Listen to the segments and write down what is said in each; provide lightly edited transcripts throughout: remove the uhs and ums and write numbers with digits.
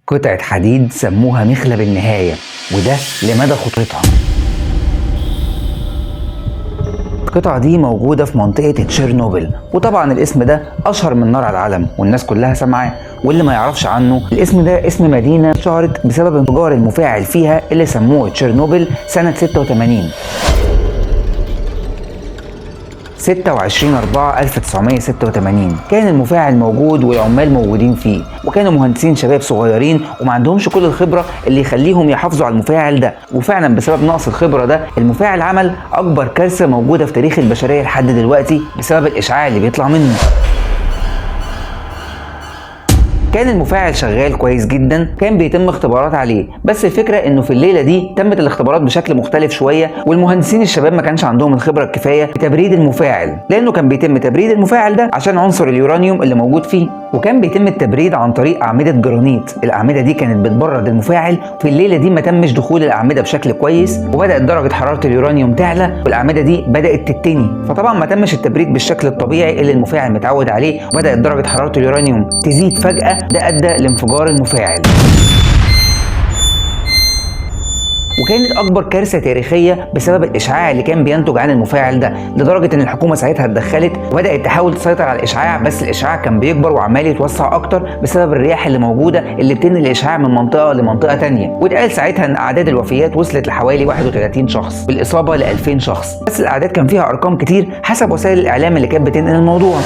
قطعة حديد سموها مخلب النهاية، وده لمدى خطورتها. القطعة دي موجودة في منطقة تشيرنوبل، وطبعا الاسم ده أشهر من نار على العلم والناس كلها سامعاه. واللي ما يعرفش عنه، الاسم ده اسم مدينة اشتهرت بسبب انفجار المفاعل فيها اللي سموه تشيرنوبل سنة 86. 26/4/1986 كان المفاعل موجود والعمال موجودين فيه، وكانوا مهندسين شباب صغيرين وما عندهمش كل الخبرة اللي يخليهم يحافظوا على المفاعل ده. وفعلا بسبب نقص الخبرة ده المفاعل عمل أكبر كارثة موجودة في تاريخ البشرية لحد دلوقتي بسبب الإشعاع اللي بيطلع منه. كان المفاعل شغال كويس جدا، كان بيتم اختبارات عليه، بس الفكره انه في الليله دي تمت الاختبارات بشكل مختلف شويه، والمهندسين الشباب ما كانش عندهم الخبره الكفايه بتبريد المفاعل، لانه كان بيتم تبريد المفاعل ده عشان عنصر اليورانيوم اللي موجود فيه، وكان بيتم التبريد عن طريق اعمده جرانيت. الاعمده دي كانت بتبرد المفاعل. في الليله دي ما تمش دخول الاعمده بشكل كويس، وبدات درجه حراره اليورانيوم تعلى والاعمده دي بدات تتني، فطبعا ما تمش التبريد بالشكل الطبيعي اللي المفاعل متعود عليه، وبدات درجه حراره اليورانيوم تزيد فجاه. ده ادى لانفجار المفاعل، وكانت اكبر كارثه تاريخيه بسبب الاشعاع اللي كان بينتج عن المفاعل ده، لدرجه ان الحكومه ساعتها اتدخلت وبدات تحاول تسيطر على الاشعاع، بس الاشعاع كان بيكبر وعمال يتوسع اكتر بسبب الرياح اللي موجوده اللي بتنقل الاشعاع من منطقه لمنطقه ثانيه. واتقال ساعتها ان اعداد الوفيات وصلت لحوالي 31 شخص، بالاصابه ل 2000 شخص، بس الاعداد كان فيها ارقام كتير حسب وسائل الاعلام اللي كانت بتنقل الموضوع.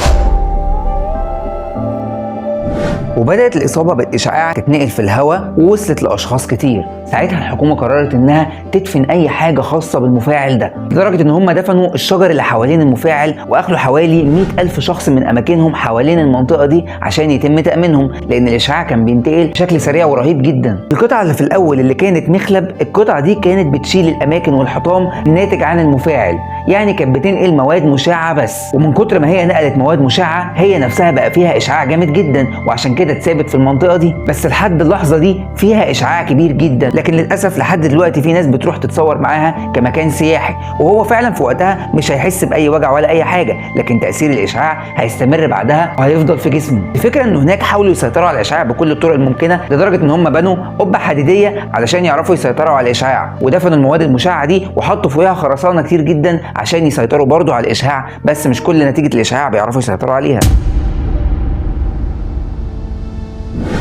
وبدأت الإصابة بالإشعاع تتنقل في الهواء ووصلت لأشخاص كتير. ساعتها الحكومة قررت إنها تدفن أي حاجة خاصة بالمفاعل ده، لدرجة إن هم دفنوا الشجر اللي حوالين المفاعل وأخلوا حوالي 100,000 شخص من أماكنهم حوالين المنطقة دي عشان يتم تأمينهم، لأن الإشعاع كان بينتقل بشكل سريع ورهيب جدا. القطعة اللي في الأول اللي كانت مخلب، القطعة دي كانت بتشيل الأماكن والحطام الناتج عن المفاعل، يعني كانت بتنقل مواد مشعة بس، ومن كتر ما هي نقلت مواد مشعة هي نفسها بقى فيها إشعاع جامد جدا، وعشان كده اتثابت في المنطقة دي. بس لحد اللحظة دي فيها إشعاع كبير جدا، لكن للأسف لحد دلوقتي في ناس بتروح تتصور معاها كمكان سياحي، وهو فعلا في وقتها مش هيحس بأي وجع ولا أي حاجة، لكن تأثير الإشعاع هيستمر بعدها وهيفضل في جسمه. الفكرة إن هناك حاولوا يسيطروا على الإشعاع بكل الطرق الممكنة، لدرجة إن هم بنوا قبة حديدية علشان يعرفوا يسيطروا على الإشعاع، ودفنوا المواد المشعة دي وحطوا فوقها خرسانة كتير جدا عشان يسيطروا برضو على الإشعاع، بس مش كل نتيجة الإشعاع بيعرفوا يسيطروا عليها.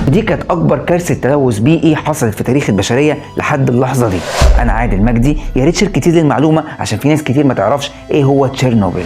دي كانت أكبر كارثة تلوث بيئي حصلت في تاريخ البشرية لحد اللحظة دي. أنا عادل مجدي، يا ريت شارك كتير للمعلومة عشان في ناس كتير ما تعرفش إيه هو تشيرنوبل.